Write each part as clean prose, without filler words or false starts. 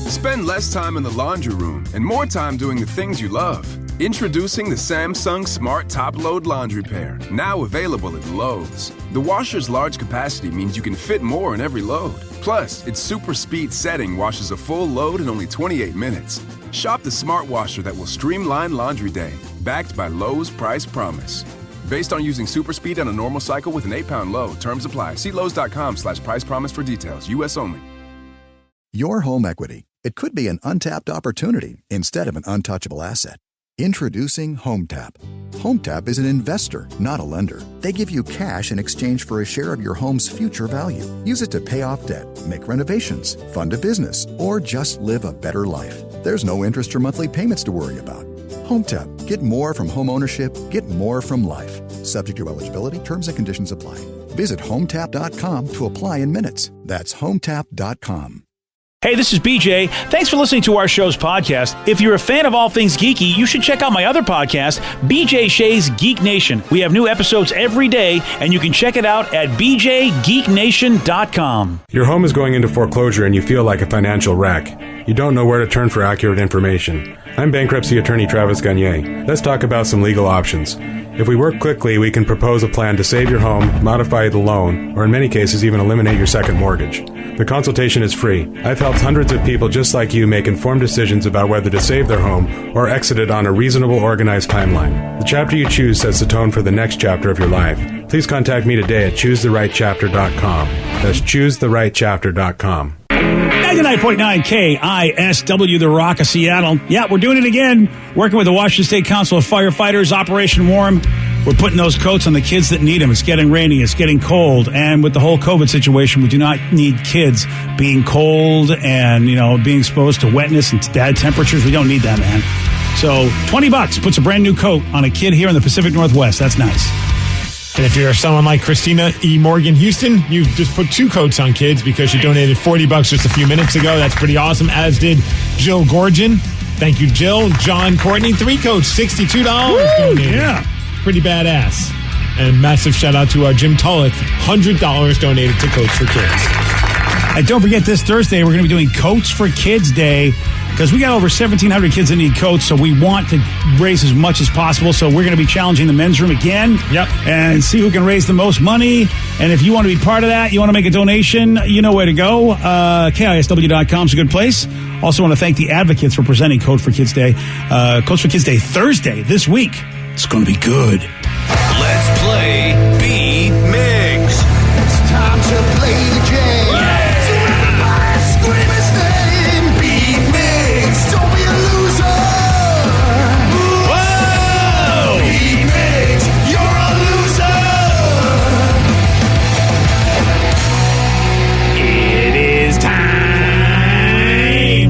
Spend less time in the laundry room and more time doing the things you love. Introducing the Samsung Smart Top Load Laundry Pair, now available at Lowe's. The washer's large capacity means you can fit more in every load. Plus, its super speed setting washes a full load in only 28 minutes. Shop the smart washer that will streamline laundry day, backed by Lowe's Price Promise. Based on using super speed on a normal cycle with an 8-pound load. Terms apply. See Lowe's.com/price promise for details. U.S. only. Your home equity. It could be an untapped opportunity instead of an untouchable asset. Introducing HomeTap. HomeTap is an investor, not a lender. They give you cash in exchange for a share of your home's future value. Use it to pay off debt, make renovations, fund a business, or just live a better life. There's no interest or monthly payments to worry about. HomeTap. Get more from home ownership. Get more from life. Subject to eligibility. Terms and conditions apply. Visit HomeTap.com to apply in minutes. That's HomeTap.com. Hey, this is BJ. Thanks for listening to our show's podcast. If you're a fan of all things geeky, you should check out my other podcast, BJ Shea's Geek Nation. We have new episodes every day, and you can check it out at bjgeeknation.com. Your home is going into foreclosure and you feel like a financial wreck. You don't know where to turn for accurate information. I'm bankruptcy attorney Travis Gagne. Let's talk about some legal options. If we work quickly, we can propose a plan to save your home, modify the loan, or in many cases even eliminate your second mortgage. The consultation is free. I've helped hundreds of people just like you make informed decisions about whether to save their home or exit it on a reasonable, organized timeline. The chapter you choose sets the tone for the next chapter of your life. Please contact me today at choosetherightchapter.com. That's choosetherightchapter.com. 99.9 KISW, The Rock of Seattle. Yeah, we're doing it again. Working with the Washington State Council of Firefighters, Operation Warm. We're putting those coats on the kids that need them. It's getting rainy. It's getting cold. And with the whole COVID situation, we do not need kids being cold and, being exposed to wetness and bad temperatures. We don't need that, man. So $20 puts a brand new coat on a kid here in the Pacific Northwest. That's nice. And if you're someone like Christina E. Morgan Houston, you've just put 2 coats on kids because you donated $40 just a few minutes ago. That's pretty awesome, as did Jill Gorgon. Thank you, Jill. John Courtney, 3 coats, $62 donated. Yeah. Pretty badass. And massive shout out to Jim Tulloch, $100 donated to Coats for Kids. And don't forget, this Thursday, we're going to be doing Coats for Kids Day, because we got over 1,700 kids that need coats, so we want to raise as much as possible. So we're going to be challenging the men's room again. Yep. And see who can raise the most money. And if you want to be part of that, you want to make a donation, you know where to go. KISW.com is a good place. Also want to thank the advocates for presenting Coats for Kids Day. Coats for Kids Day Thursday this week. It's going to be good. Let's play B-Migs. It's time to play the game. Yeah. So everybody scream his name. B-Migs. Don't be a loser. Whoa. B-Migs. You're a loser. It is time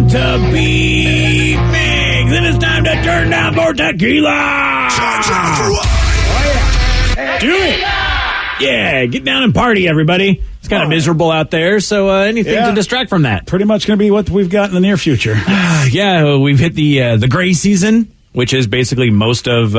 to be big. Then it's time to turn down more tequila. Do it. Yeah, get down and party, everybody. It's kind of miserable out there, so anything to distract from that. Pretty much going to be what we've got in the near future. Yeah, we've hit the gray season, which is basically most of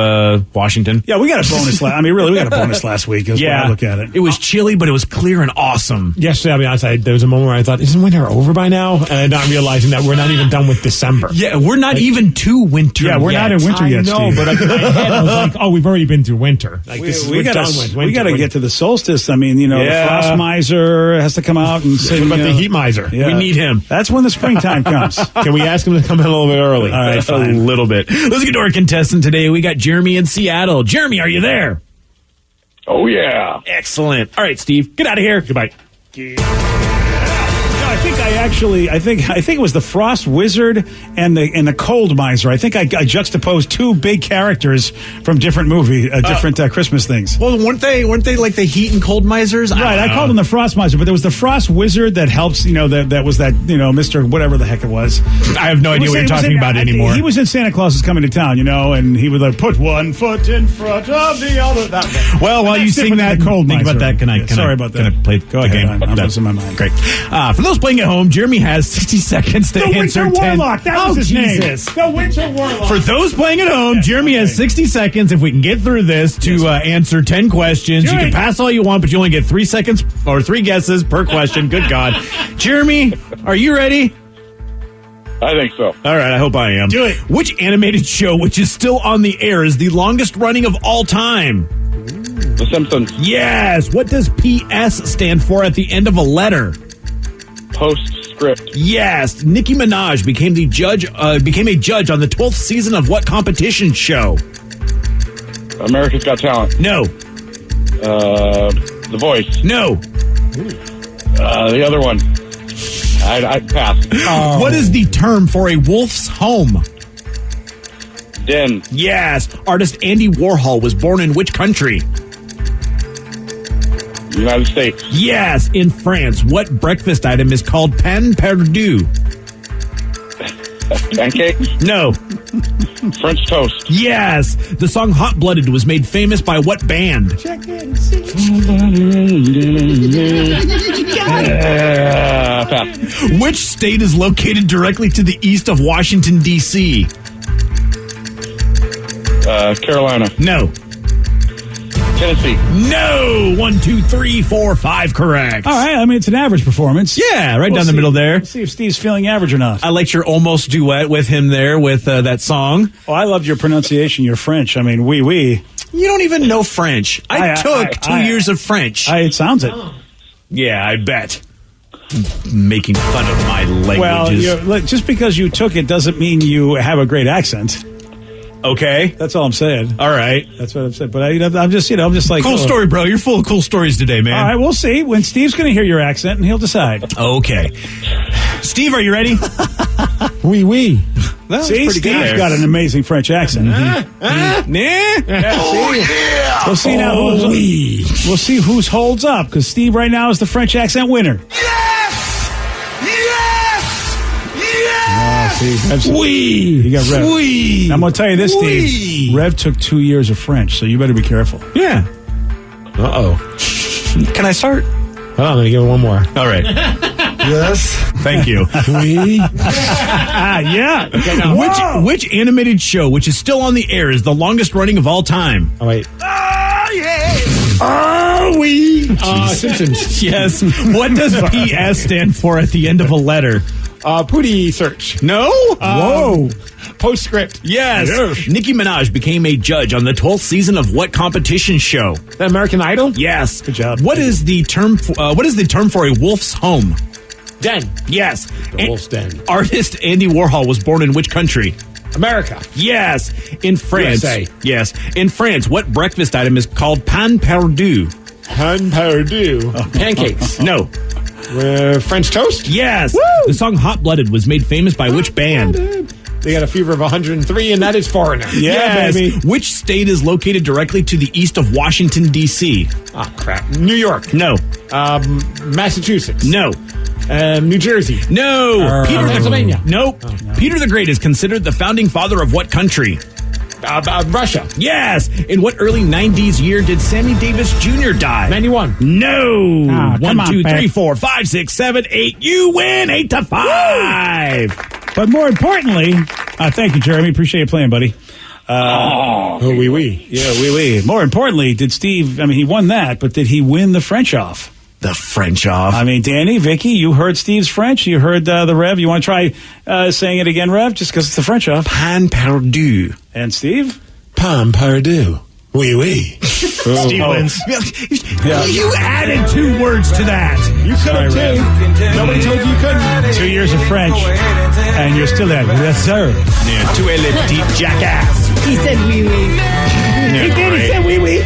Washington. Yeah, we got a bonus. We got a bonus last week. Is yeah, when I look at it. It was chilly, but it was clear and awesome. Yesterday, I'll be honest, there was a moment where I thought, isn't winter over by now? And not realizing that we're not even done with December. Yeah, we're not even to winter Yeah, we're yet. not in winter yet, No, Steve. but in my head, I was like, oh, we've already been through winter. Like, we got to get to the solstice. The frost miser has to come out and say, what about the heat miser? Yeah. We need him. That's when the springtime comes. Can we ask him to come in a little bit early? All right, fine. A little bit. Let's get to our contestant today. We got Jeremy in Seattle. Jeremy, are you there? Oh, yeah. Excellent. All right, Steve, get out of here. Goodbye. I think it was the Frost Wizard and the Cold Miser. I think I juxtaposed 2 big characters from different Christmas things. Well, weren't they like the heat and cold misers? Right, I called him the Frost Miser, but there was the Frost Wizard that helps. That was Mr. whatever the heck it was. I have no idea what you're talking about anymore. He was in Santa Claus is Coming to Town, and he would put one foot in front of the other. Well, while you sing that, Cold think Miser. about that. Sorry about that. Can I play Go the ahead. game? I'm losing my mind. Great. For those playing at home, Jeremy has 60 seconds to answer 10. Warlock. That was his name. The Winter Warlock. For those playing at home, Jeremy has 60 seconds, if we can get through this, to answer 10 questions. You can pass all you want, but you only get 3 seconds or 3 guesses per question. Good God. Jeremy, are you ready? I think so. All right, I hope I am. Do it. Which animated show, which is still on the air, is the longest running of all time? The Simpsons. Yes. What does PS stand for at the end of a letter? Postscript. Yes. Nicki Minaj became a judge on the 12th season of what competition show? America's Got Talent. No. The Voice. No. The other one. I pass. What is the term for a wolf's home? Den. Yes. Artist Andy Warhol was born in which country? United States. Yes. In France, what breakfast item is called pain perdu? Pancakes. No. French toast. Yes. The song Hot Blooded was made famous by what band? Pass. Which state is located directly to the east of Washington, D.C.? Carolina. No. Tennessee. No. 1, 2, 3, 4, 5 correct. All right, I mean, it's an average performance. Yeah, right We'll down the see. middle there. Let's see if Steve's feeling average or not. I liked your almost duet with him there with that song. Oh, I loved your pronunciation. You're French. I mean, oui. You don't even know French. I took 2 years of French. It sounds it. Yeah, I bet. Making fun of my languages. Well, just because you took it doesn't mean you have a great accent. Okay. That's all I'm saying. All right. That's what I'm saying. But I'm just like... Cool story, bro. You're full of cool stories today, man. All right, we'll see. When Steve's going to hear your accent, and he'll decide. Okay. Steve, are you ready? Oui. That was See, pretty good. Steve's got an amazing French accent. Nah? We'll see now. We'll see whose holds up, because Steve right now is the French accent winner. Oui. You got Rev. Oui. I'm going to tell you this, Oui. Steve. Rev took 2 years of French, so you better be careful. Yeah. Uh-oh. Can I start? Hold on, let me give it one more. All right. Yes. Thank you. Oui. Yeah. Which animated show, which is still on the air, is the longest running of all time? Oh, wait. Oh, we. Simpsons. Yes. What does PS stand for at the end of a letter? Pootie search. No. Whoa. Postscript. Yes. Nicki Minaj became a judge on the 12th season of what competition show? The American Idol? Yes. Good job. What is the term for a wolf's home? Den. Yes. The Wolf's Den. Artist Andy Warhol was born in which country? America. Yes. In France. USA. Yes. In France, what breakfast item is called pain perdu? Pain perdu. Pancakes. No. French toast? Yes. The song Hot Blooded was made famous by which band? They got a fever of 103, and that is Foreigner. Yes. baby. Which state is located directly to the east of Washington, D.C.? Oh, crap. New York. No. Massachusetts. No. New Jersey. No. Pennsylvania. Nope. Peter the Great is considered the founding father of what country? Russia. Yes. In what early 90s year did Sammy Davis Jr. die? 91. No. Ah, come 1, on, 2, Pat. 3, 4, 5, 6, 7, 8. You win 8-5. But more importantly, thank you, Jeremy. Appreciate you playing, buddy. Oh, oui. Yeah, oui. More importantly, did Steve, he won that, but did he win the French off? The French off. Danny, Vicky, you heard Steve's French. You heard the Rev. You want to try saying it again, Rev, just because it's the French off? Pain perdu. And Steve? Pain perdu. Oui. Steve wins. You added 2 words to that. You could have too. Nobody told you couldn't. 2 years of French, and you're still at yes, sir. Yeah, tu es le petit jackass. He said wee wee. He did. He said wee wee.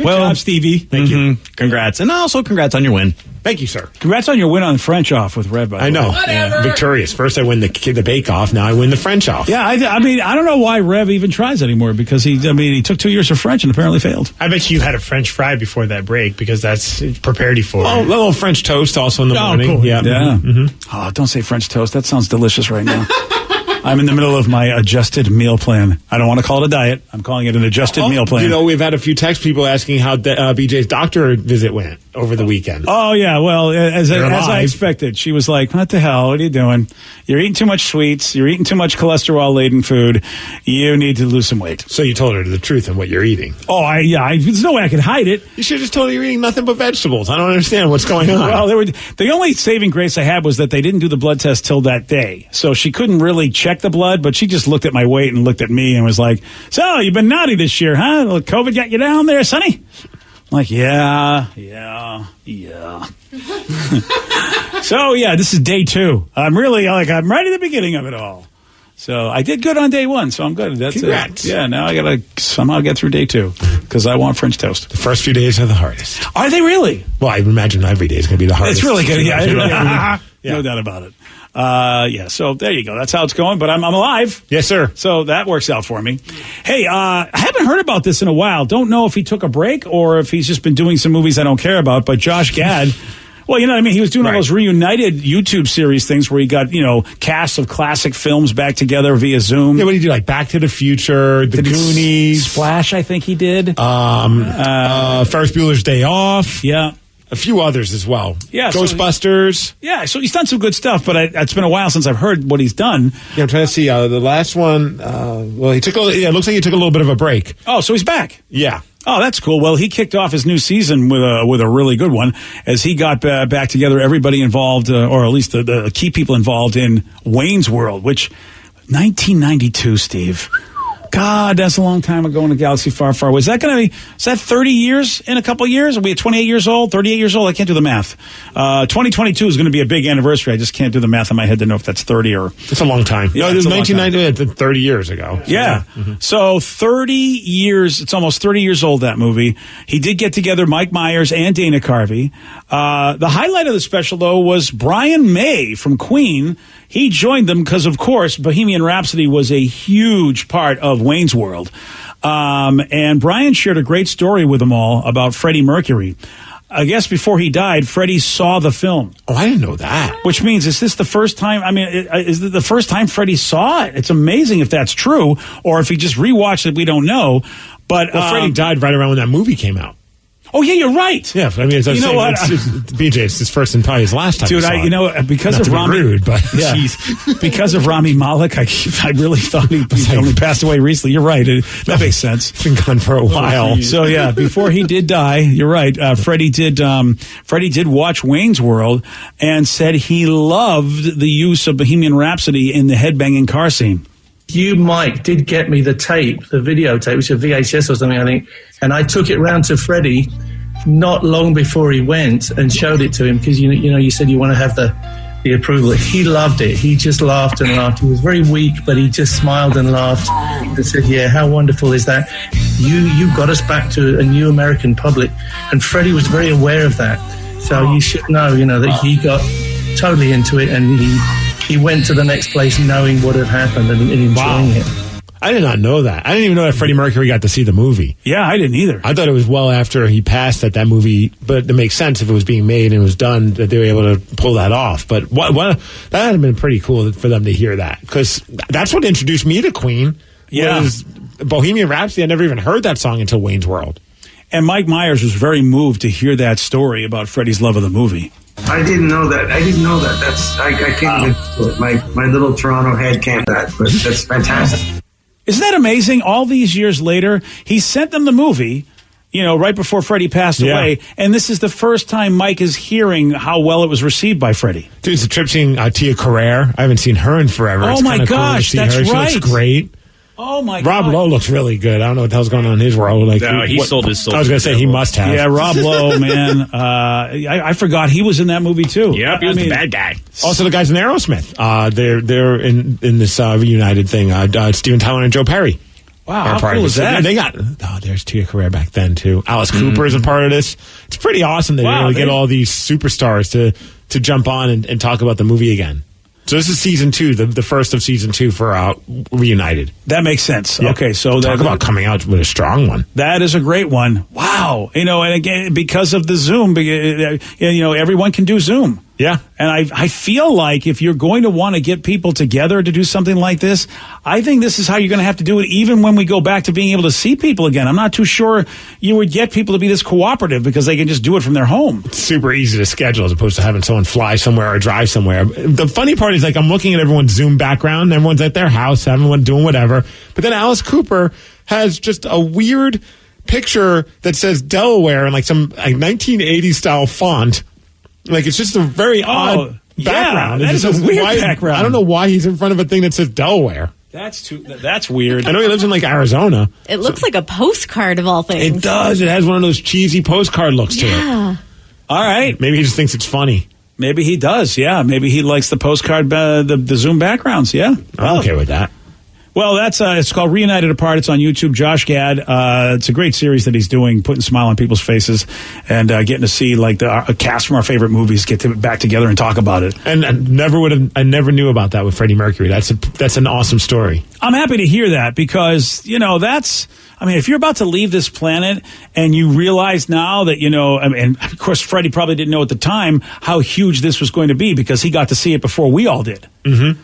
Well, job, Stevie. Thank you. Congrats. And also congrats on your win. Thank you, sir. Congrats on your win on French off with Rev. By the I know. way. Yeah. Victorious. First I win the Bake Off. Now I win the French Off. Yeah, I don't know why Rev even tries anymore because he took 2 years of French and apparently failed. I bet you had a French fry before that break because that's prepared you for Oh, a it. little French toast also in the morning. Cool. Yeah. Oh, don't say French toast. That sounds delicious right now. I'm in the middle of my adjusted meal plan. I don't want to call it a diet. I'm calling it an adjusted meal plan. You know, we've had a few text people asking how BJ's doctor visit went over the weekend. Oh, yeah. Well, as I expected, she was like, what the hell? What are you doing? You're eating too much sweets. You're eating too much cholesterol-laden food. You need to lose some weight. So you told her the truth on what you're eating. Oh, there's no way I could hide it. You should have just told her you're eating nothing but vegetables. I don't understand what's going on. Well, the only saving grace I had was that they didn't do the blood test till that day. So she couldn't really check the blood, but she just looked at my weight and looked at me and was like, so, you've been naughty this year, huh? COVID got you down there, sonny? I'm like, yeah. So, yeah, this is day 2. I'm really, I'm right at the beginning of it all. So I did good on day 1, so I'm good. That's Congrats. it. Yeah, now I got to somehow get through day 2 because I want French toast. The first few days are the hardest. Are they really? Well, I imagine every day is going to be the hardest. It's really good. Yeah, Yeah. No doubt about it. So there you go. That's how it's going, but I'm alive. Yes, sir. So that works out for me. Hey, I haven't heard about this in a while. Don't know if he took a break or if he's just been doing some movies I don't care about, but Josh Gad... Well, you know what I mean? He was doing all those reunited YouTube series things where he got, casts of classic films back together via Zoom. Yeah, what did he do? Like Back to the Future, The Goonies. Splash, I think he did. Ferris Bueller's Day Off. Yeah. A few others as well. Yeah. Ghostbusters. So he's done some good stuff, but it's been a while since I've heard what he's done. Yeah, I'm trying to see. The last one, it looks like he took a little bit of a break. Oh, so he's back. Yeah. Oh, that's cool. Well, he kicked off his new season with a really good one as he got back together everybody involved, or at least the key people involved in Wayne's World, which 1992, Steve. God, that's a long time ago in a galaxy far, far away. Is that 30 years in a couple of years? Are we at 28 years old, 38 years old? I can't do the math. 2022 is going to be a big anniversary. I just can't do the math in my head to know if that's 30 or... It's a long time. Yeah, it was 1990, 30 years ago. So yeah. Mm-hmm. So 30 years, it's almost 30 years old, that movie. He did get together Mike Myers and Dana Carvey. The highlight of the special, though, was Brian May from Queen. He joined them because, of course, Bohemian Rhapsody was a huge part of Wayne's World. And Brian shared a great story with them all about Freddie Mercury. I guess before he died, Freddie saw the film. Oh, I didn't know that. Which means, is this the first time? I mean, is it the first time Freddie saw it? It's amazing if that's true, or if he just rewatched it, we don't know. But Freddie died right around when that movie came out. Oh, yeah, you're right. Yeah, I mean, it's BJ, it's his first and probably his last time. Dude, because of Rami, rude, but because of Rami Malek, I really thought he only passed away recently. You're right. That makes sense. He's been gone for a while. So yeah, before he did die, you're right. Freddie did watch Wayne's World and said he loved the use of Bohemian Rhapsody in the headbanging car scene. You, Mike, did get me the videotape, which is a VHS or something, I think, and I took it round to Freddie not long before he went and showed it to him because you said you want to have the approval. He loved it. He just laughed and laughed. He was very weak, but he just smiled and laughed and said, "Yeah, how wonderful is that? You got us back to a new American public," and Freddie was very aware of that. So you should know, that he got totally into it and he went to the next place knowing what had happened and enjoying it. I did not know that. I didn't even know that Freddie Mercury got to see the movie. Yeah, I didn't either. I thought it was well after he passed that movie, but it makes sense if it was being made and it was done that they were able to pull that off. But that would have been pretty cool for them to hear that because that's what introduced me to Queen. Yeah. Was Bohemian Rhapsody. I never even heard that song until Wayne's World. And Mike Myers was very moved to hear that story about Freddie's love of the movie. I didn't know that. I can't even do it. My little Toronto head can't that, but that's fantastic. Isn't that amazing? All these years later, he sent them the movie, right before Freddie passed away, and this is the first time Mike is hearing how well it was received by Freddie. Dude, it's a trip seeing Tia Carrere. I haven't seen her in forever. Oh, it's my gosh, cool to see that's her. right. She looks great. Oh, my God. Rob Lowe looks really good. I don't know what the hell's going on in his world. No, he sold his soul. I was going to say he must have. Yeah, Rob Lowe, man. I forgot he was in that movie, too. Yep, he was the bad guy. Also, the guys in Aerosmith. They're in this reunited thing. Steven Tyler and Joe Perry. Wow, how cool is that? They got, there's Tia Carrere back then, too. Alice Cooper is a part of this. It's pretty awesome that you get all these superstars to jump on and talk about the movie again. So this is season 2, the first of season 2 for Reunited. That makes sense. Yep. Okay, so talk about coming out with a strong one. That is a great one. Wow. And again, because of the Zoom, everyone can do Zoom. Yeah. And I feel like if you're going to want to get people together to do something like this, I think this is how you're going to have to do it even when we go back to being able to see people again. I'm not too sure you would get people to be this cooperative because they can just do it from their home. It's super easy to schedule as opposed to having someone fly somewhere or drive somewhere. The funny part is, like, I'm looking at everyone's Zoom background. Everyone's at their house, everyone doing whatever. But then Alice Cooper has just a weird picture that says Delaware in like some 1980s style font. Like, it's just a very odd background. Yeah, that is a weird background. I don't know why he's in front of a thing that says Delaware. That's weird. I know he lives in like Arizona. It looks like a postcard of all things. It does. It has one of those cheesy postcard looks to it. Yeah. All right. Maybe he just thinks it's funny. Maybe he does. Yeah. Maybe he likes the postcard, the Zoom backgrounds. Yeah. I'm okay with that. Well, that's it's called Reunited Apart. It's on YouTube. Josh Gad. It's a great series that he's doing, putting a smile on people's faces and getting to see like a cast from our favorite movies get back together and talk about it. And I never knew about that with Freddie Mercury. That's an awesome story. I'm happy to hear that because if you're about to leave this planet and you realize now that, and of course Freddie probably didn't know at the time how huge this was going to be because he got to see it before we all did. Mm-hmm.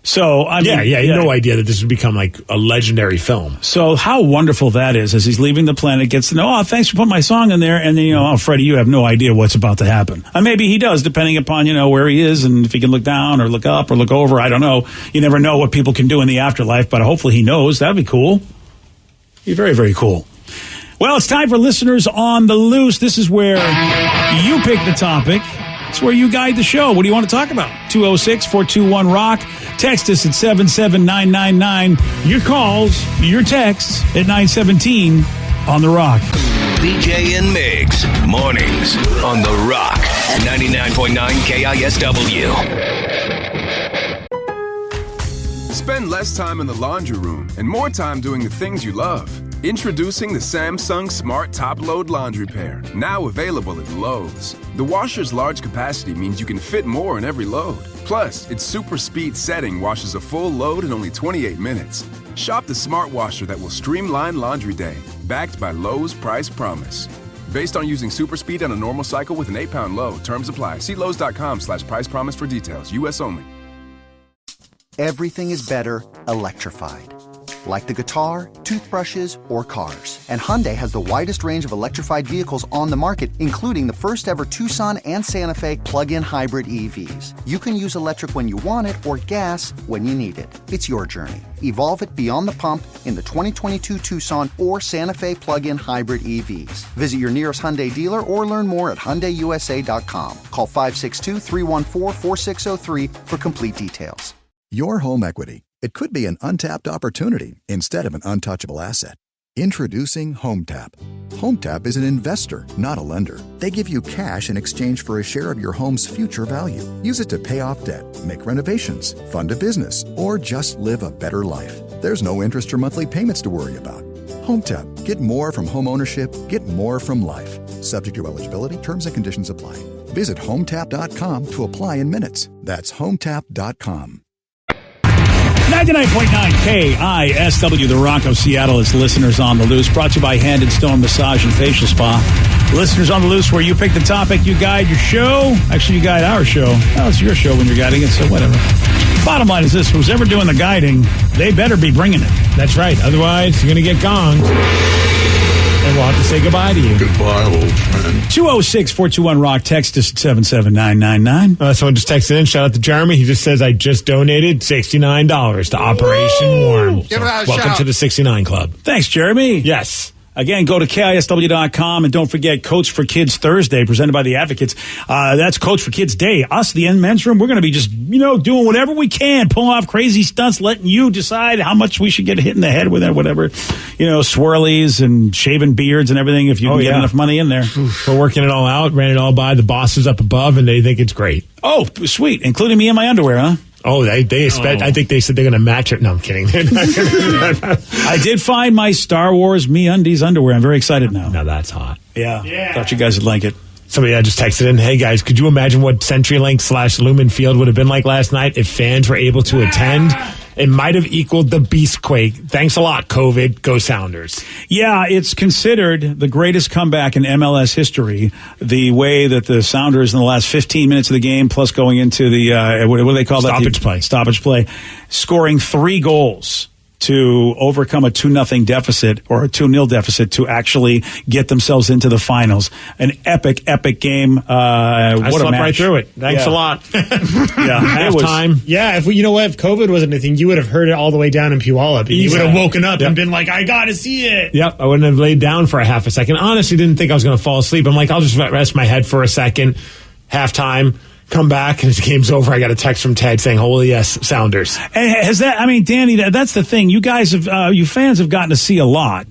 So, he had no idea that this would become like a legendary film. So how wonderful that is as he's leaving the planet, gets to know, thanks for putting my song in there. And then, Freddie, you have no idea what's about to happen. Maybe he does, depending upon, where he is and if he can look down or look up or look over. I don't know. You never know what people can do in the afterlife, but hopefully he knows. That'd be cool. Be very, very cool. Well, it's time for Listeners on the Loose. This is where you pick the topic. It's where you guide the show. What do you want to talk about? 206-421-ROCK. Text us at 77999. Your calls, your texts at 917 on The Rock. BJ and Migs, mornings on The Rock, 99.9 KISW. Spend less time in the laundry room and more time doing the things you love. Introducing the Samsung Smart Top Load Laundry Pair, now available at Lowe's. The washer's large capacity means you can fit more in every load. Plus, its super speed setting washes a full load in only 28 minutes. Shop the smart washer that will streamline laundry day, backed by Lowe's Price Promise. Based on using super speed on a normal cycle with an 8-pound load, terms apply. See Lowe's.com/price promise for details. U.S. only. Everything is better electrified. Like the guitar, toothbrushes, or cars. And Hyundai has the widest range of electrified vehicles on the market, including the first ever Tucson and Santa Fe plug-in hybrid EVs. You can use electric when you want it or gas when you need it. It's your journey. Evolve it beyond the pump in the 2022 Tucson or Santa Fe plug-in hybrid EVs. Visit your nearest Hyundai dealer or learn more at HyundaiUSA.com. Call 562-314-4603 for complete details. Your home equity. It could be an untapped opportunity instead of an untouchable asset. Introducing HomeTap. HomeTap is an investor, not a lender. They give you cash in exchange for a share of your home's future value. Use it to pay off debt, make renovations, fund a business, or just live a better life. There's no interest or monthly payments to worry about. HomeTap. Get more from home ownership. Get more from life. Subject to eligibility, terms and conditions apply. Visit HomeTap.com to apply in minutes. That's HomeTap.com. 99.9 KISW, The Rock of Seattle. It's Listeners on the Loose, brought to you by Hand and Stone Massage and Facial Spa. Listeners on the Loose, where you pick the topic, you guide your show. Actually, you guide our show. Well, it's your show when you're guiding it, so whatever. Bottom line is this: who's ever doing the guiding, they better be bringing it. That's right. Otherwise, you're going to get gonged. And we'll have to say goodbye to you. Goodbye, old friend. 206-421-ROCK. Text us at 77999. Someone just texted in. Shout out to Jeremy. He just says, I just donated $69 to Operation Warm. Give it a welcome shout. to the 69 Club. Thanks, Jeremy. Yes. Again, go to KISW.com and don't forget Coach for Kids Thursday, presented by the Advocates. That's Coach for Kids Day. Us, the men's room, we're going to be just, doing whatever we can, pulling off crazy stunts, letting you decide how much we should get hit in the head with it, whatever. Swirlies and shaving beards and everything if you can get enough money in there. We're working it all out, ran it all by the bosses up above, and they think it's great. Oh, sweet. Including me in my underwear, huh? Oh, I think they said they're going to match it. No, I'm kidding. I did find my Star Wars MeUndies underwear. I'm very excited now. Now that's hot. Yeah. Thought you guys would like it. Somebody just texted in, hey guys, could you imagine what CenturyLink / Lumen Field would have been like last night if fans were able to attend? it might have equaled the Beastquake. Thanks a lot, COVID. Go Sounders. Yeah, it's considered the greatest comeback in MLS history. The way that the Sounders in the last 15 minutes of the game, plus going into the, what do they call that? Stoppage play. Scoring 3 goals to overcome a 2-0 deficit or a 2-0 deficit to actually get themselves into the finals. An epic game. I what a slept match. right through it. Thanks a lot. Halftime. Yeah, if if COVID wasn't a thing, you would have heard it all the way down in Puyallup. And you would have woken up and been like, I got to see it. Yep, I wouldn't have laid down for a half a second. Honestly, didn't think I was going to fall asleep. I'm like, I'll just rest my head for a second. Halftime. Come back and the game's over. I got a text from Ted saying, "Holy yes, Sounders." And has that? I mean, Danny, that's the thing. You guys have, you fans have gotten to see a lot,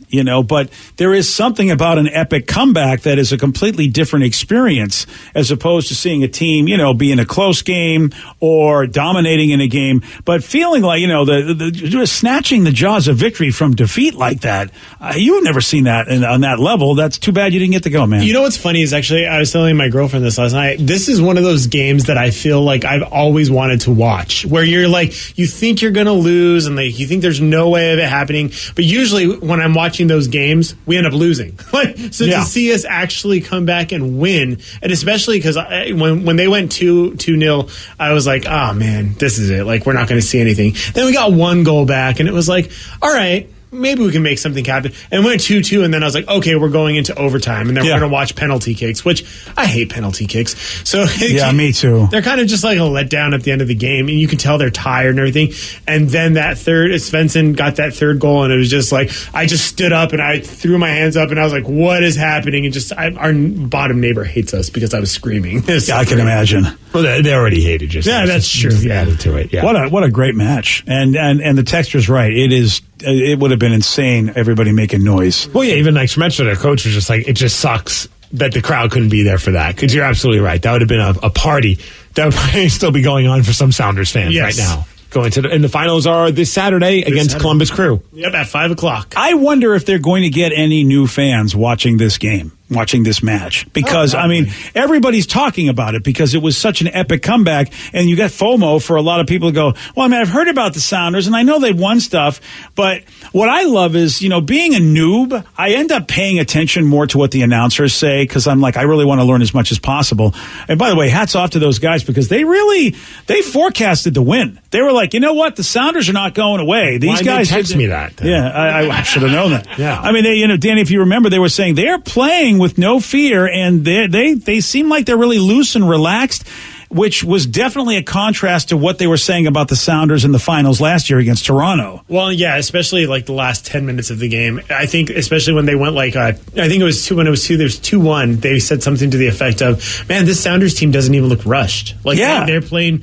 but there is something about an epic comeback that is a completely different experience as opposed to seeing a team, be in a close game or dominating in a game, but feeling like the snatching the jaws of victory from defeat like that. You've never seen that on that level. That's too bad you didn't get to go, man. You know what's funny is actually I was telling my girlfriend this last night. This is one of those games that I feel like I've always wanted to watch, where you're like, you think you're going to lose and you think there's no way of it happening. But usually when I'm watching those games, we end up losing. To see us actually come back and win, and especially because when they went 2-0, I was like, oh man, this is it. Like, we're not going to see anything. Then we got 1 goal back and it was like, all right, maybe we can make something happen. And went 2-2, and then I was like, okay, we're going into overtime, and then we're going to watch penalty kicks, which I hate penalty kicks. So me too. They're kind of just like a letdown at the end of the game, and you can tell they're tired and everything. And then that Svensson got that 3rd goal, and it was just like, I just stood up and I threw my hands up, and I was like, what is happening? And our bottom neighbor hates us because I was screaming. I can imagine. Well, they already hated you. Yeah, that's true. Added to it. Yeah. What a great match. And the texture's right. It would have been insane, everybody making noise. Well, yeah, even like Schmetzer, their coach, was just like, it just sucks that the crowd couldn't be there for that. Because you're absolutely right. That would have been a party that would probably still be going on for some Sounders fans right now. Going to and the finals are this Saturday against Columbus Crew. Yep, at 5:00. I wonder if they're going to get any new fans watching this game, watching this match, because everybody's talking about it because it was such an epic comeback, and you got FOMO for a lot of people to go, well, I've heard about the Sounders and I know they've won stuff, but what I love is, being a noob, I end up paying attention more to what the announcers say because I'm like, I really want to learn as much as possible. And by the way, hats off to those guys because they forecasted the win. They were like, you know what? The Sounders are not going away. These guys text me that. Then? Yeah, I should have known that. Yeah. I mean, Danny, if you remember, they were saying they're playing with no fear, and they seem like they're really loose and relaxed, which was definitely a contrast to what they were saying about the Sounders in the finals last year against Toronto. Well, yeah, especially like the last 10 minutes of the game. I think especially when they went like, I think it was 2-1, they said something to the effect of, man, this Sounders team doesn't even look rushed. Like, they're playing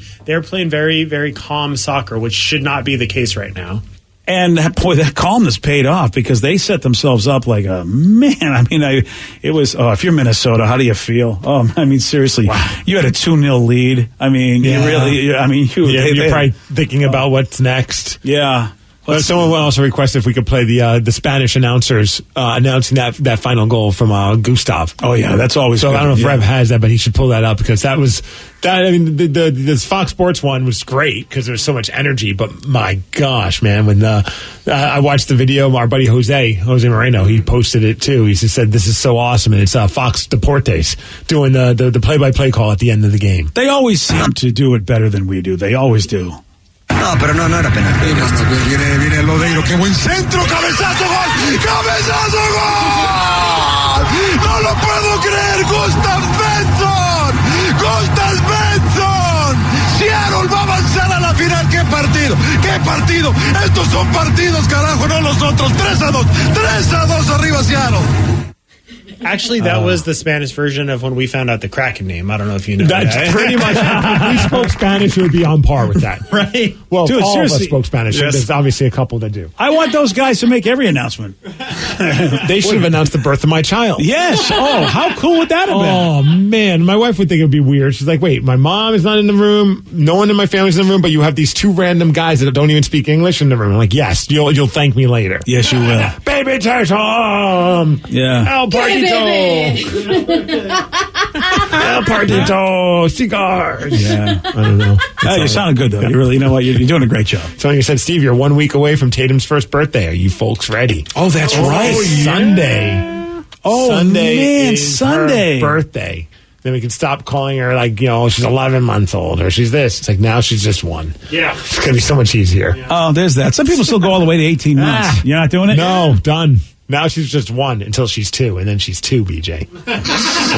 very, very calm soccer, which should not be the case right now. And that calmness paid off because they set themselves up like a man. I mean, it was, if you're Minnesota, how do you feel? Oh, I mean, seriously, you had a 2-0 lead. I mean, you're probably thinking about what's next. Yeah. Someone also requested if we could play the Spanish announcers announcing that final goal from Gustav. Oh yeah, that's always. So good. I don't know if Rev has that, but he should pull that up because that was that. I mean, the Fox Sports one was great because there's so much energy. But my gosh, man, when I watched the video, our buddy Jose Moreno, he posted it too. He just said this is so awesome, and it's Fox Deportes doing the play-by-play call at the end of the game. They always seem to do it better than we do. They always do. No, pero no era penal. Viene Lodeiro, qué buen centro, cabezazo, gol, cabezazo, gol. No lo puedo creer, Gustav Svensson. Seattle va a avanzar a la final. Qué partido. Estos son partidos, carajo, no los otros. 3-2 arriba Seattle. Actually, that was the Spanish version of when we found out the Kraken name. I don't know if you know That's that. pretty much. If we spoke Spanish, it would be on par with that. Right? Well, Dude, all seriously. of us spoke Spanish. Yes. There's obviously a couple that do. I want those guys to make every announcement. They should have announced the birth of my child. Yes. Oh, how cool would that have been? Oh, man. My wife would think it would be weird. She's like, wait, my mom is not in the room. No one in my family's in the room, but you have these 2 random guys that don't even speak English in the room. I'm like, yes, you'll thank me later. Yes, you will. Baby Tatum. Yeah. El Partito. Partito, cigars. Yeah. I don't know. You sounded good, though. You know what? You're doing a great job. So you said, Steve, you're 1 week away from Tatum's first birthday. Are you folks ready? Oh, that's right. Sunday. Oh, Sunday man, is Sunday. her birthday. Then we can stop calling her like, she's 11 months old or she's this. It's like now she's just 1. Yeah. It's going to be so much easier. Oh, there's that. Some people still go all the way to 18 months. You're not doing it? No, done. Now she's just 1 until she's 2, and then she's 2, BJ.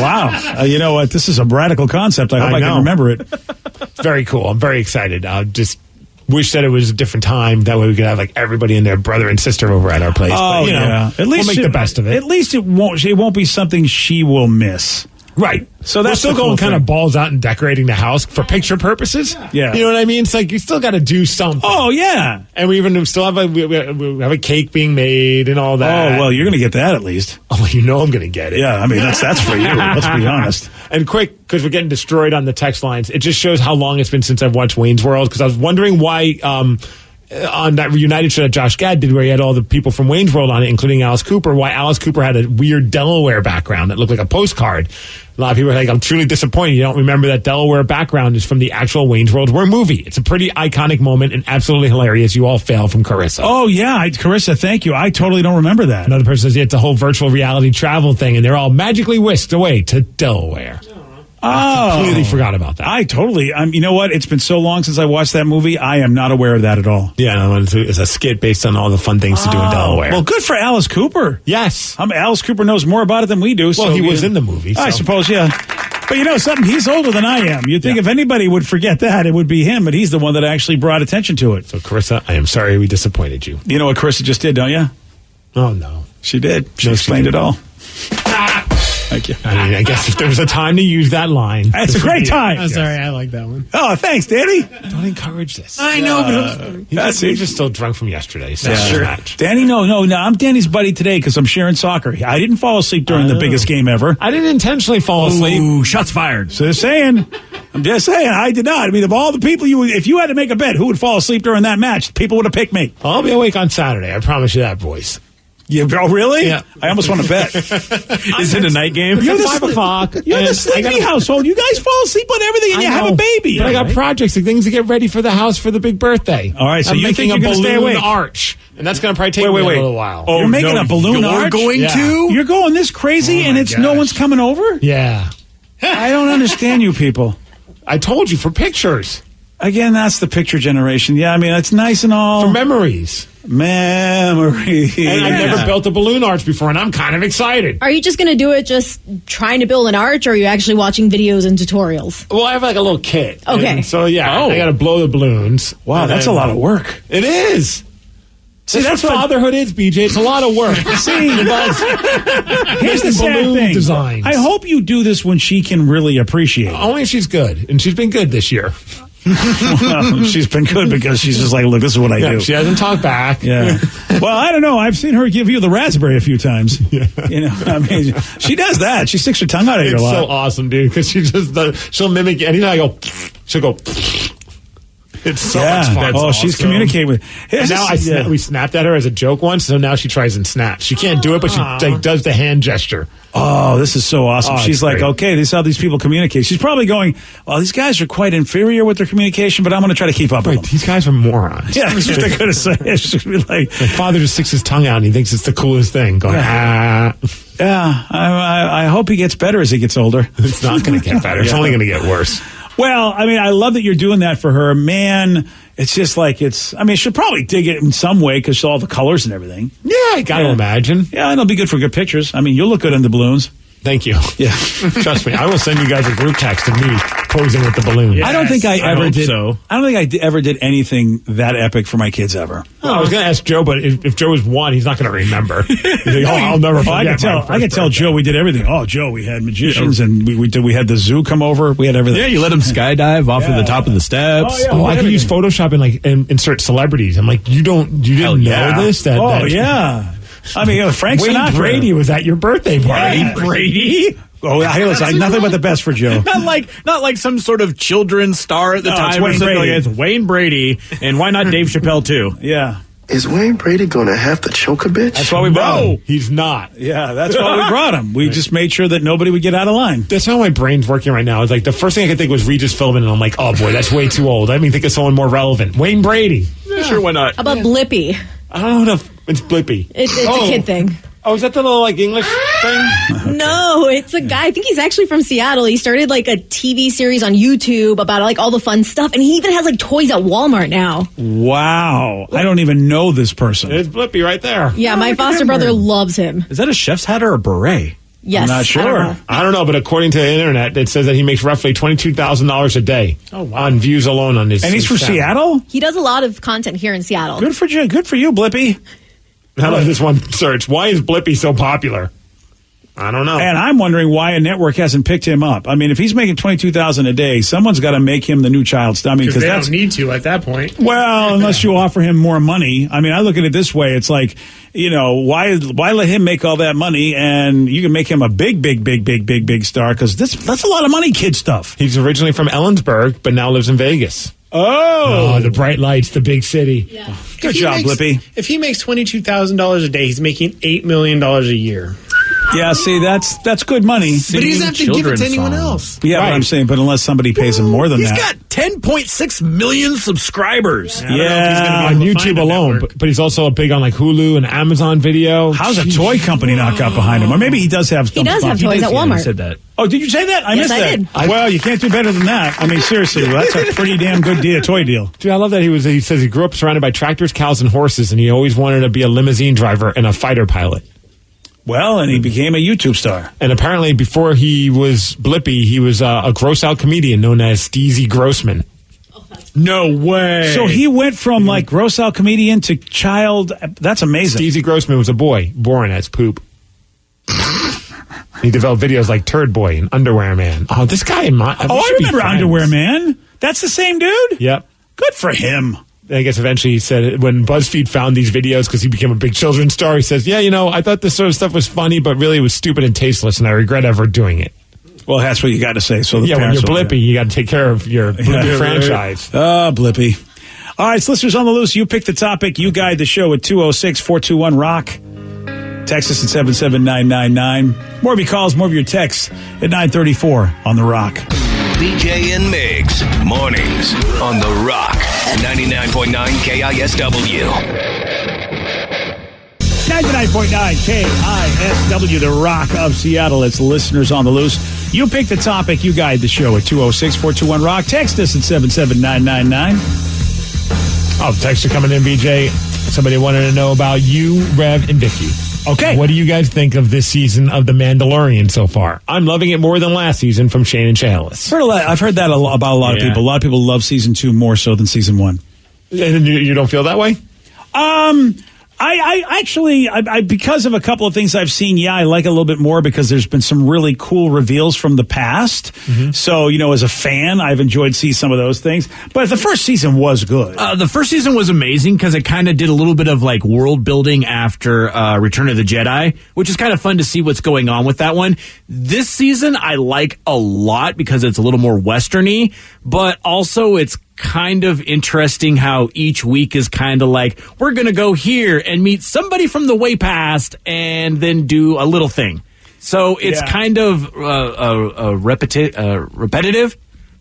Wow. You know what? This is a radical concept. I hope I can remember it. It's very cool. I'm very excited. I just wish that it was a different time. That way we could have like everybody and their brother and sister over at our place. Oh, but, yeah. At least we'll make the best of it. At least it won't be something she will miss. Right. So that's We're still going kind of balls out and decorating the house for picture purposes. Yeah. You know what I mean? It's like you still got to do something. Oh, yeah. And we still have we have a cake being made and all that. Oh, well, you're going to get that at least. Oh, you know I'm going to get it. Yeah, I mean, that's for you. Let's be honest. And quick, because we're getting destroyed on the text lines, it just shows how long it's been since I've watched Wayne's World, because I was wondering why on that reunited show that Josh Gad did where he had all the people from Wayne's World on it, including Alice Cooper, why Alice Cooper had a weird Delaware background that looked like a postcard. A lot of people are like, I'm truly disappointed you don't remember that Delaware background is from the actual Wayne's World movie. It's a pretty iconic moment and absolutely hilarious. You all fail from Carissa. Oh, yeah. Carissa, thank you. I totally don't remember that. Another person says it's a whole virtual reality travel thing, and they're all magically whisked away to Delaware. I completely forgot about that. I totally. You know what? It's been so long since I watched that movie. I am not aware of that at all. Yeah, no, it's a skit based on all the fun things to do in Delaware. Well, good for Alice Cooper. Yes. Alice Cooper knows more about it than we do. Well, so he was in the movie. I suppose, yeah. But you know something? He's older than I am. You'd think if anybody would forget that, it would be him, but he's the one that actually brought attention to it. So, Carissa, I am sorry we disappointed you. You know what Carissa just did, don't you? Oh, no. She did. She explained it all. Thank you. I mean, I guess if there was a time to use that line. It's a great time. I'm sorry, I like that one. Oh, thanks, Danny. Don't encourage this. I know, but He's just still drunk from yesterday. So Danny, no, I'm Danny's buddy today because I'm sharing soccer. I didn't fall asleep during the biggest game ever. I didn't intentionally fall asleep. Ooh, shots fired. So I'm just saying, I did not. I mean, of all the people if you had to make a bet who would fall asleep during that match, people would have picked me. I'll be awake on Saturday. I promise you that, boys. Oh, really? Yeah. I almost want to bet. Is it a night game? You're It's 5 o'clock. You're the sleepy household. You guys fall asleep on everything and you have a baby. But I got projects and things to get ready for the house for the big birthday. All right, so I'm you think making you're a going to stay balloon awake? arch. And that's going to probably take me a little while. Oh, you're making a balloon arch? You're going this crazy and it's no one's coming over? Yeah. I don't understand you people. I told you, for pictures. Again, that's the picture generation. Yeah, I mean, it's nice and all. For memories. Memories. And I've never built a balloon arch before, and I'm kind of excited. Are you just going to do it just trying to build an arch, or are you actually watching videos and tutorials? Well, I have like a little kit. Okay. And so, I got to blow the balloons. Wow, that's a lot of work. It is. See, that's what fatherhood is, BJ. It's a lot of work. See, here's the sad balloon thing. Designs. I hope you do this when she can really appreciate it. Only if she's good, and she's been good this year. Well, she's been good because she's just like, look, this is what I do. She hasn't talked back. Yeah. Well, I don't know. I've seen her give you the raspberry a few times. Yeah. You know, I mean, she does that. She sticks her tongue out at you a lot. It's so awesome, dude, because she just she'll mimic. Anytime I go, she'll go. It's so much fun. Oh, she's communicating with. And now we snapped at her as a joke once, so now she tries and snaps. She can't do it, but she does the hand gesture. Oh, this is so awesome. Oh, she's like, okay, this is how these people communicate. She's probably going, well, these guys are quite inferior with their communication, but I'm going to try to keep up with them. These guys are morons. Yeah, that's what they're going to say. She's going to be like, my father just sticks his tongue out and he thinks it's the coolest thing. Going, Yeah, I hope he gets better as he gets older. It's not going to get better. It's only going to get worse. Well, I mean, I love that you're doing that for her. Man, it's just like she'll probably dig it in some way because all the colors and everything. Yeah, I got to imagine. Yeah, and it'll be good for good pictures. I mean, you'll look good in the balloons. Thank you. Yeah. Trust me. I will send you guys a group text of me posing with the balloon. Yes, I don't think I ever did. So. I don't think I ever did anything that epic for my kids ever. Oh, I was going to ask Joe, but if Joe is one, he's not going to remember. He's like, I'll never forget. I can tell Joe we did everything. Oh, Joe, we had magicians and we had the zoo come over. We had everything. Yeah, you let him skydive off of the top of the steps. I could use Photoshop and insert celebrities. I'm like, you didn't know this? Yeah. I mean, Frank Wayne Sinatra. Brady was at your birthday party. Wayne Brady? Oh, hey, listen, nothing but the best for Joe. Not like some sort of children's star at the time. It's Wayne Brady. It's Wayne Brady, and why not Dave Chappelle too? Yeah. Is Wayne Brady going to have to choke a bitch? That's why we brought him. He's not. Yeah, that's why we brought him. We just made sure that nobody would get out of line. That's how my brain's working right now. It's like the first thing I could think was Regis Philbin, and I'm like, oh boy, that's way too old. Let me think of someone more relevant. Wayne Brady. Yeah. Sure, why not? How about Blippy? I don't know if it's Blippy. It's a kid thing. Oh, is that the little English thing? Okay. No, it's a guy. I think he's actually from Seattle. He started a TV series on YouTube about all the fun stuff, and he even has toys at Walmart now. Wow, I don't even know this person. It's Blippy right there. Yeah, my foster brother loves him. Is that a chef's hat or a beret? Yes, I'm not sure. I don't know, but according to the internet, it says that he makes roughly $22,000 a day on views alone on his. And he's from Seattle. He does a lot of content here in Seattle. Good for you, Blippy. How about this one search? Why is Blippy so popular? I don't know. And I'm wondering why a network hasn't picked him up. I mean, if he's making $22,000 a day, someone's got to make him the new child star. I mean, because they don't need to at that point. Well, unless you offer him more money. I mean, I look at it this way: it's like, why let him make all that money, and you can make him a big star? Because that's a lot of money, kid stuff. He's originally from Ellensburg, but now lives in Vegas. Oh, the bright lights, the big city. Yeah. Good job, Blippy. If he makes $22,000 a day, he's making $8 million a year. Yeah, see, that's good money. But he doesn't have to give it to anyone else. Yeah, right. But I'm saying, but unless somebody pays him more than he's that. He's got 10.6 million subscribers. Yeah, on YouTube alone. But he's also big on Hulu and Amazon Video. How's a toy company not got behind him? Or maybe he does have. He does have toys at Walmart. Said that. Oh, did you say that? I Yes, missed I that. did. Well, you can't do better than that. I mean, seriously, that's a pretty damn good toy deal. Dude, I love that he says he grew up surrounded by tractors, cows, and horses, and he always wanted to be a limousine driver and a fighter pilot. Well, and he became a YouTube star. And apparently, before he was Blippy, he was a gross-out comedian known as Steezy Grossman. No way. So he went from gross-out comedian to child. That's amazing. Steezy Grossman was a boy born as poop. He developed videos like Turd Boy and Underwear Man. Oh, this guy in my... I remember Underwear Man. That's the same dude? Yep. Good for him. I guess eventually he said when BuzzFeed found these videos because he became a big children's star, he says, I thought this sort of stuff was funny, but really it was stupid and tasteless, and I regret ever doing it. Well, that's what you got to say. So when you're Blippy, you got to take care of your Blippy franchise. Oh, Blippy. All right, listeners on the loose, you pick the topic. You guide the show at 206-421-ROCK. Text us at 77999. More of your calls, more of your texts at 934 on The Rock. BJ and Migs, mornings on The Rock, 99.9 KISW. 99.9 KISW, The Rock of Seattle. It's listeners on the loose. You pick the topic. You guide the show at 206-421-ROCK. Text us at 77999. Oh, texts are coming in, BJ. Somebody wanted to know about you, Rev, and Vicky. Okay. What do you guys think of this season of The Mandalorian so far? I'm loving it more than last season from Shane and Chalice. I've heard that about a lot of people. A lot of people love season 2 more so than season 1. And you don't feel that way? I actually, because of a couple of things I've seen, I like it a little bit more because there's been some really cool reveals from the past. Mm-hmm. So, as a fan, I've enjoyed seeing some of those things. But the first season was good. The first season was amazing because it kind of did a little bit of world building after Return of the Jedi, which is kind of fun to see what's going on with that one. This season I like a lot because it's a little more Western-y, but also it's kind of interesting how each week is kind of we're going to go here and meet somebody from the way past and then do a little thing. So it's kind of repetitive,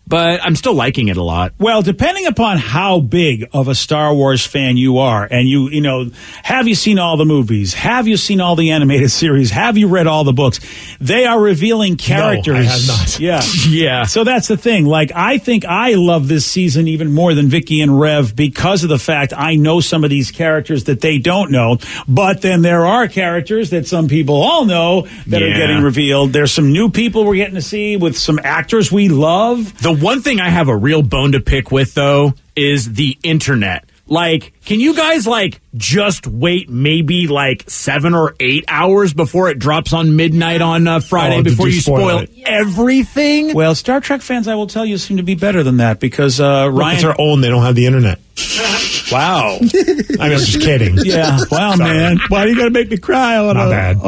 but I'm still liking it a lot. Well, depending upon how big of a Star Wars fan you are, and have you seen all the movies? Have you seen all the animated series? Have you read all the books? They are revealing characters. No, I have not. Yeah. Yeah. So that's the thing. I think I love this season even more than Vicky and Rev because of the fact I know some of these characters that they don't know. But then there are characters that some people all know that are getting revealed. There's some new people we're getting to see with some actors we love. The one thing I have a real bone to pick with, though, is the internet. Can you guys, just wait maybe 7 or 8 hours before it drops on midnight on Friday before you spoil everything? Well, Star Trek fans, I will tell you, seem to be better than that because Ryan... Because they're old and they don't have the internet. Wow. I mean, I'm just kidding. Yeah. Wow, man. Why do you got to make me cry? Not bad.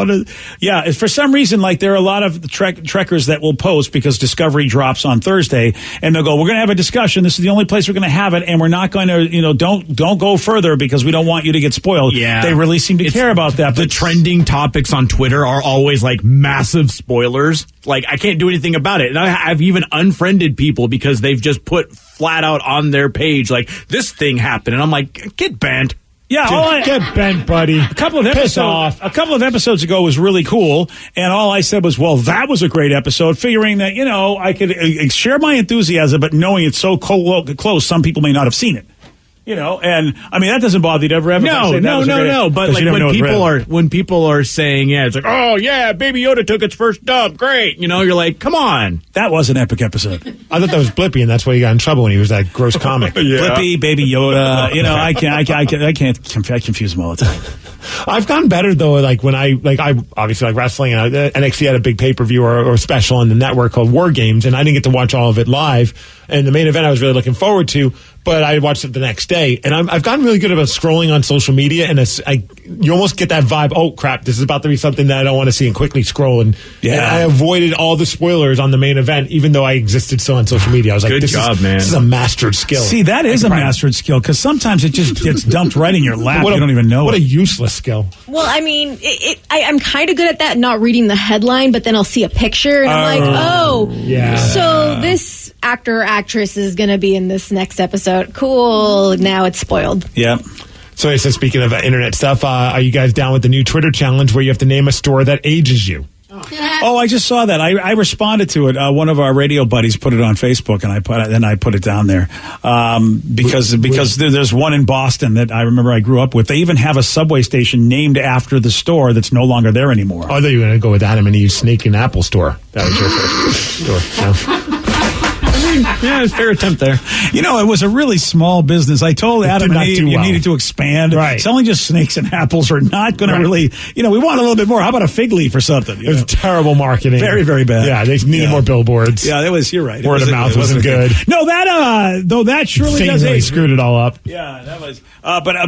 Yeah. For some reason, like there are a lot of trekkers that will post because Discovery drops on Thursday, and they'll go, "We're going to have a discussion. This is the only place we're going to have it, and we're not going to, don't go further because we don't want you to get spoiled." Yeah. They really seem to care about that. The trending topics on Twitter are always like massive spoilers. Like I can't do anything about it, and I've even unfriended people because they've just put flat out on their page like this thing happened, and I'm like, get bent. Yeah, get bent, buddy. A couple of episodes ago was really cool, and all I said was, "Well, that was a great episode." Figuring that I could share my enthusiasm, but knowing it's so close, some people may not have seen it. And I mean that doesn't bother you to ever have. No. But like when people are saying, it's like, oh yeah, Baby Yoda took its first dump, great. You're like, come on, that was an epic episode. I thought that was Blippi, and that's why he got in trouble when he was that gross comic. Blippi, Baby Yoda. I confuse them all the time. I've gotten better though. Like when I obviously like wrestling, and NXT had a big pay per view or special on the network called War Games, and I didn't get to watch all of it live. And the main event I was really looking forward to, but I watched it the next day. And I've gotten really good about scrolling on social media, and you almost get that vibe. Oh crap, this is about to be something that I don't want to see, and quickly scroll. And I avoided all the spoilers on the main event, even though I existed still on social media. I was like, good job, man. This is a mastered skill. See, that is a mastered skill because sometimes it just gets dumped right in your lap. You don't even know. What a useless skill. Well, I mean, I'm kind of good at that, not reading the headline, but then I'll see a picture and I'm like, so this actor or actress is going to be in this next episode. Cool. Now it's spoiled. Yeah. So speaking of internet stuff, are you guys down with the new Twitter challenge where you have to name a store that ages you? Oh, I just saw that. I responded to it. One of our radio buddies put it on Facebook, and I put it down there because there's one in Boston that I remember I grew up with. They even have a subway station named after the store that's no longer there anymore. Oh, I thought you were going to go with Adam and Eve's Snake and Apple store. That was your first store. No. Yeah, it's a fair attempt there. It was a really small business. I told Adam and Eve you needed to expand. Right. Selling just snakes and apples are not going to really, we want a little bit more. How about a fig leaf or something? It was terrible marketing. Very, very bad. Yeah, they needed more billboards. Yeah, you're right. Word of mouth wasn't good. No, that surely does. They screwed it all up. Yeah, that was. I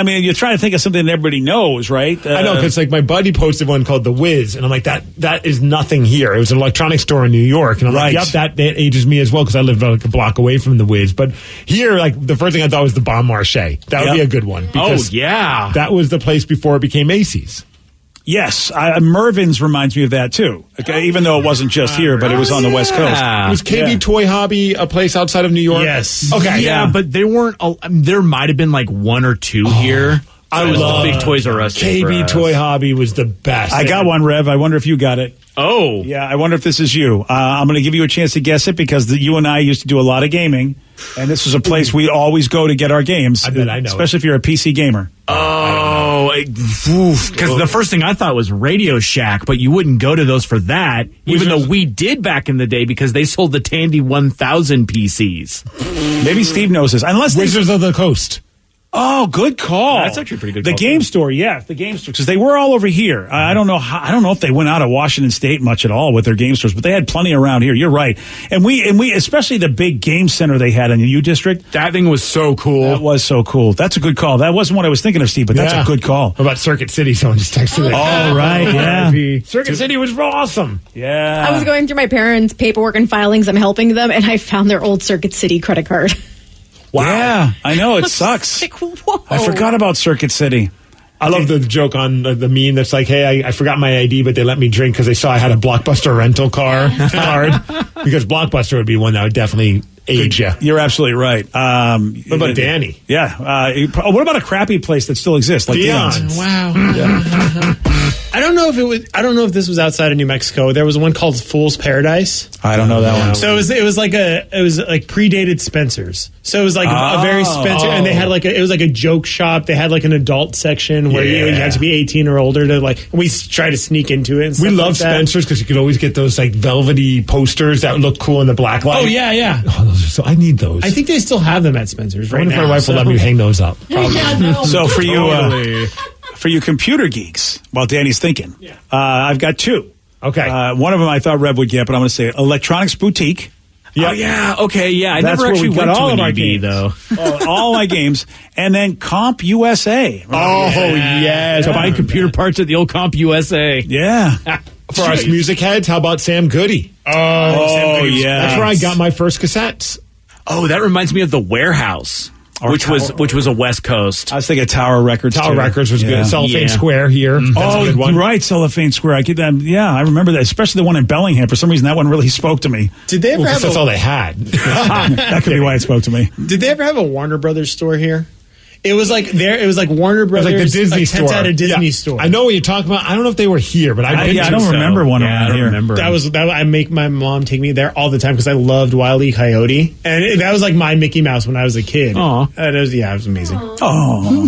mean, you're trying to think of something that everybody knows, right? I know, because like my buddy posted one called The Wiz, and I'm like, that is nothing here. It was an electronics store in New York, and I'm like, yep, that ages me as well because I lived like a block away from The Wiz. But here, like the first thing I thought was the Bon Marché. That would be a good one. Because that was the place before it became Macy's. Yes, Mervin's reminds me of that too. Okay, even though it wasn't just here, but it was on the West Coast. Was KB Toy Hobby a place outside of New York? Yes. Okay. Yeah, but they weren't. There might have been like one or two here. I love the big Toys R Us. KB Toy Hobby was the best. I got one, Rev. I wonder if you got it. Oh. Yeah, I wonder if this is you. I'm going to give you a chance to guess it because you and I used to do a lot of gaming, and this was a place we always go to get our games. I bet I know. Especially if you're a PC gamer. Oh, because the first thing I thought was Radio Shack, but you wouldn't go to those for that, even though we did back in the day because they sold the Tandy 1000 PCs. Maybe Steve knows this. Unless Wizards of the Coast. Oh, good call. That's actually a pretty good call. The game store, yeah, the game store, because they were all over here. I don't know if they went out of Washington State much at all with their game stores, but they had plenty around here. You're right, and we especially the big game center they had in the U District. That thing was so cool. That was so cool. That's a good call. That wasn't what I was thinking of, Steve, but that's a good call. What about Circuit City? Someone just texted it. Oh, right, yeah. Circuit City was awesome. Yeah. I was going through my parents' paperwork and filings. I'm helping them, and I found their old Circuit City credit card. Wow. Yeah, I know. It sucks. Like, whoa. I forgot about Circuit City. I love the joke on the meme that's like, hey, I forgot my ID, but they let me drink because they saw I had a Blockbuster rental card. Because Blockbuster would be one that would definitely age you. You're absolutely right. What about Danny? Yeah. What about a crappy place that still exists? Like Dion's? Wow. Yeah. I don't know if this was outside of New Mexico. There was one called Fool's Paradise. I don't know that one. So it was like predated Spencer's. So it was like a very Spencer, and they had it was like a joke shop. They had like an adult section where you had to be 18 or older to and we tried to sneak into it. And we love like Spencer's because you could always get those like velvety posters that look cool in the black light. Oh yeah. Oh, those are I need those. I think they still have them at Spencer's right now. I wonder if my wife will let me hang those up. So for you. For you computer geeks, while Danny's thinking, I've got two. Okay. One of them I thought Rev would get, but I'm going to say Electronics Boutique. Yeah. Oh, yeah. Okay. Yeah. I That's never where actually we got went all to of an our EB, games. though. All my games. And then Comp USA. Oh, yes. Buying computer parts at the old Comp USA. Yeah. For us music heads, how about Sam Goody? Oh, yeah. That's where I got my first cassettes. Oh, that reminds me of the Warehouse, which was a West Coast. I was thinking Tower Records. Tower too. Records was good. Cellophane Square here. That's a good one. You're right, Cellophane Square. I remember that, especially the one in Bellingham. For some reason, that one really spoke to me. Did they ever have that's all they had. That could be why it spoke to me. Did they ever have a Warner Brothers store here? It was like Warner It was Brothers, like the Disney store. at a Disney Yeah. store. I know what you're talking about. I don't know if they were here, but I don't remember one around here. I make my mom take me there all the time because I loved Wile E. Coyote, and that was like my Mickey Mouse when I was a kid. Aw. And it was amazing. Oh,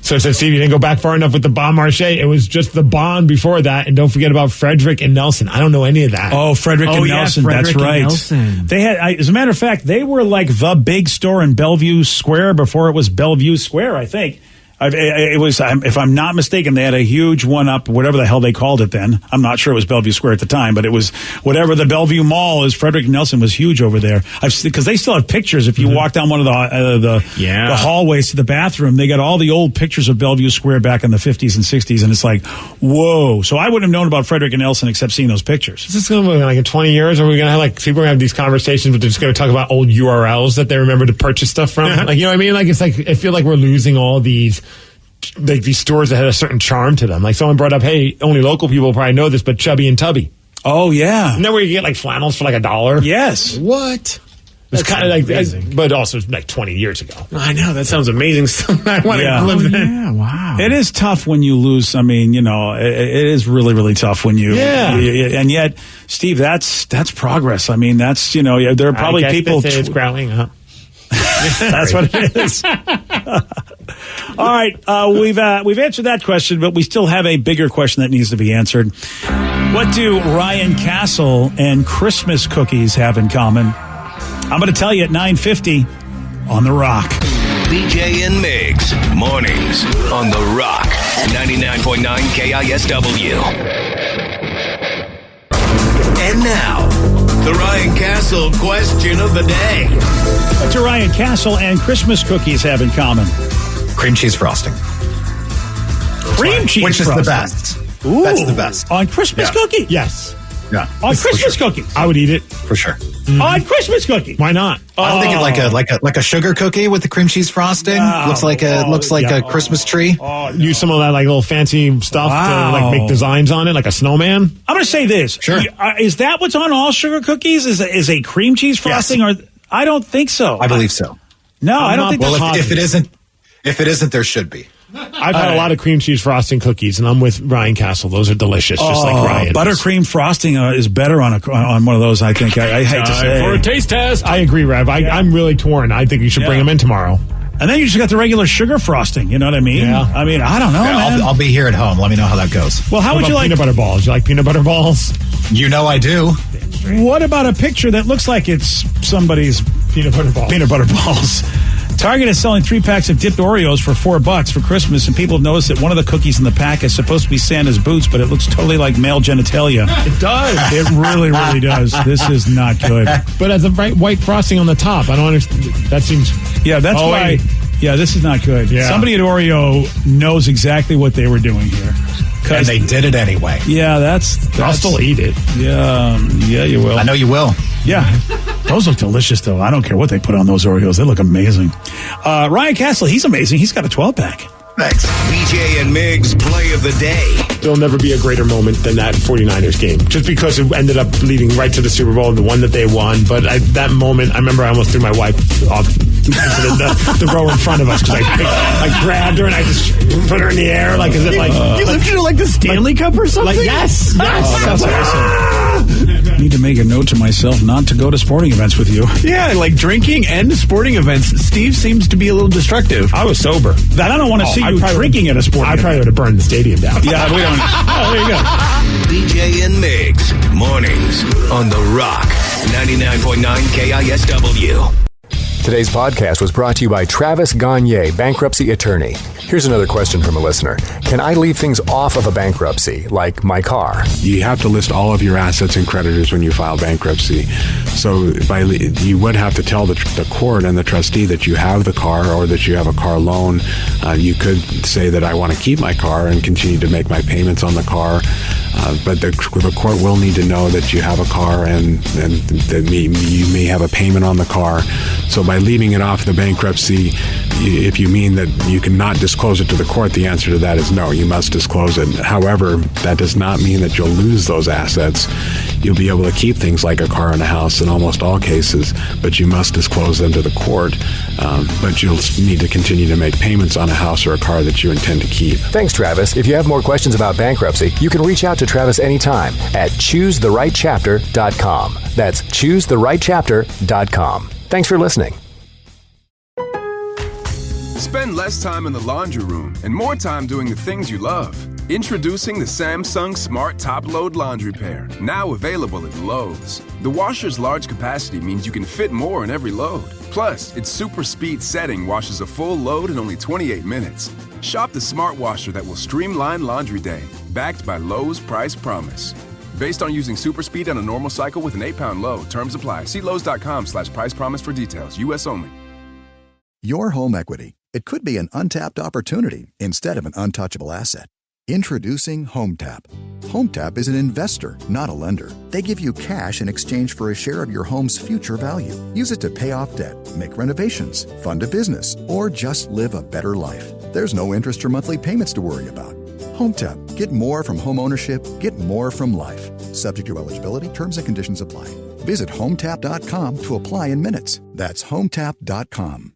So Steve, you didn't go back far enough with the Bon Marché. It was just the Bond before that, and don't forget about Frederick and Nelson. I don't know any of that. Oh, Frederick and Nelson. Frederick that's and right. Nelson. They had, as a matter of fact, they were like the big store in Bellevue Square before it was Bellevue Square, I think. It was, if I'm not mistaken, they had a huge one up, whatever the hell they called it then. I'm not sure it was Bellevue Square at the time, but it was whatever the Bellevue Mall is. Frederick Nelson was huge over there. Because they still have pictures. If you walk down one of the hallways to the bathroom, they got all the old pictures of Bellevue Square back in the 50s and 60s, and it's like, whoa. So I wouldn't have known about Frederick and Nelson except seeing those pictures. Is this going to be like in 20 years? Are we going to have like people are going to have these conversations, but they're just going to talk about old URLs that they remember to purchase stuff from? Like, you know what I mean? Like, it's like, I feel like we're losing all these. Like these stores that had a certain charm to them. Like someone brought up, hey, only local people probably know this, but Chubby and Tubby. Oh, yeah. Isn't that where you get like flannels for like $1? Yes. What? It's kind of like, but also like 20 years ago. I know, that sounds amazing. I want to live there. Yeah, wow. It is tough when you lose. I mean, it is really, really tough when you. Yeah. And yet, Steve, that's progress. I mean, that's, there are probably people. It's growling, huh? That's what it is. All right, we've answered that question, but we still have a bigger question that needs to be answered. What do Ryan Castle and Christmas cookies have in common? I'm going to tell you at 9:50 on The Rock. BJ and Migs, mornings on The Rock, 99.9 KISW. And now, the Ryan Castle question of the day. What do Ryan Castle and Christmas cookies have in common? Cream cheese frosting. Cream cheese Which is frosting. the best. Ooh, That's the best. On Christmas cookies? Yes. Yeah. On Christmas cookies? I would eat it. For sure. On Christmas cookies? Why not? I don't think it like a sugar cookie with the cream cheese frosting. Looks like a Christmas tree. Use some of that like little fancy stuff to like make designs on it, like a snowman. I'm going to say this. Sure. Is that what's on all sugar cookies? Is a cream cheese frosting? Yes. Or I don't think so. I believe so. No, I don't think Well, that's if it isn't, there should be. I've had a lot of cream cheese frosting cookies, and I'm with Ryan Castle. Those are delicious, just like Ryan. Buttercream frosting is better on one of those, I think. I hate to say. For a taste test. I agree, Rev. I'm really torn. I think you should bring them in tomorrow. And then you just got the regular sugar frosting. You know what I mean? Yeah. I mean, I don't know, man. I'll be here at home. Let me know how that goes. Well, how What would you about like peanut butter balls? You like peanut butter balls? You know I do. What about a picture that looks like it's somebody's Peanut butter balls. peanut butter balls? Target is selling 3 packs of dipped Oreos for $4 for Christmas, and people have noticed that one of the cookies in the pack is supposed to be Santa's boots, but it looks totally like male genitalia. It does. It really, really does. This is not good. But as a bright white frosting on the top, I don't understand. That seems. Yeah, that's Oh, why. wait. Yeah, this is not good. Yeah. Somebody at Oreo knows exactly what they were doing here. And they did it anyway. Yeah, that's I'll still eat it. Yeah, you will. I know you will. Yeah. Those look delicious, though. I don't care what they put on those Oreos. They look amazing. Ryan Castle, he's amazing. He's got a 12-pack. Thanks. BJ and Migs play of the day. There'll never be a greater moment than that 49ers game. Just because it ended up leading right to the Super Bowl, the one that they won. But that moment, I remember I almost threw my wife off into the row in front of us because I grabbed her and I just put her in the air. Like, is it like... You lifted her like the Stanley Cup or something? Like, yes. That's awesome. I need to make a note to myself not to go to sporting events with you. Yeah, like drinking and sporting events. Steve seems to be a little destructive. I was sober. That I don't want to see you drinking at a sporting event. I probably would have burned the stadium down. Yeah, we don't. Oh, there you go. BJ and Migs, mornings on The Rock, 99.9 KISW. Today's podcast was brought to you by Travis Gagne, bankruptcy attorney. Here's another question from a listener. Can I leave things off of a bankruptcy, like my car? You have to list all of your assets and creditors when you file bankruptcy. So you would have to tell the court and the trustee that you have the car or that you have a car loan. You could say that I want to keep my car and continue to make my payments on the car. But the court will need to know that you have a car and that you may have a payment on the car. So by leaving it off the bankruptcy, if you mean that you cannot disclose it to the court, the answer to that is no, you must disclose it. However, that does not mean that you'll lose those assets. You'll be able to keep things like a car and a house in almost all cases, but you must disclose them to the court. But you'll need to continue to make payments on a house or a car that you intend to keep. Thanks, Travis. If you have more questions about bankruptcy, you can reach out to Travis anytime at ChooseTheRightChapter.com. That's ChooseTheRightChapter.com. Thanks for listening. Spend less time in the laundry room and more time doing the things you love. Introducing the Samsung Smart Top Load Laundry Pair, now available at Lowe's. The washer's large capacity means you can fit more in every load. Plus, its super speed setting washes a full load in only 28 minutes. Shop the smart washer that will streamline laundry day, backed by Lowe's Price Promise. Based on using super speed on a normal cycle with an 8-pound load. Terms apply. See Lowe's.com/price promise for details. U.S. only. Your home equity. It could be an untapped opportunity instead of an untouchable asset. Introducing HomeTap. HomeTap is an investor, not a lender. They give you cash in exchange for a share of your home's future value. Use it to pay off debt, make renovations, fund a business, or just live a better life. There's no interest or monthly payments to worry about. HomeTap. Get more from home ownership. Get more from life. Subject to eligibility. Terms and conditions apply. Visit HomeTap.com to apply in minutes. That's HomeTap.com.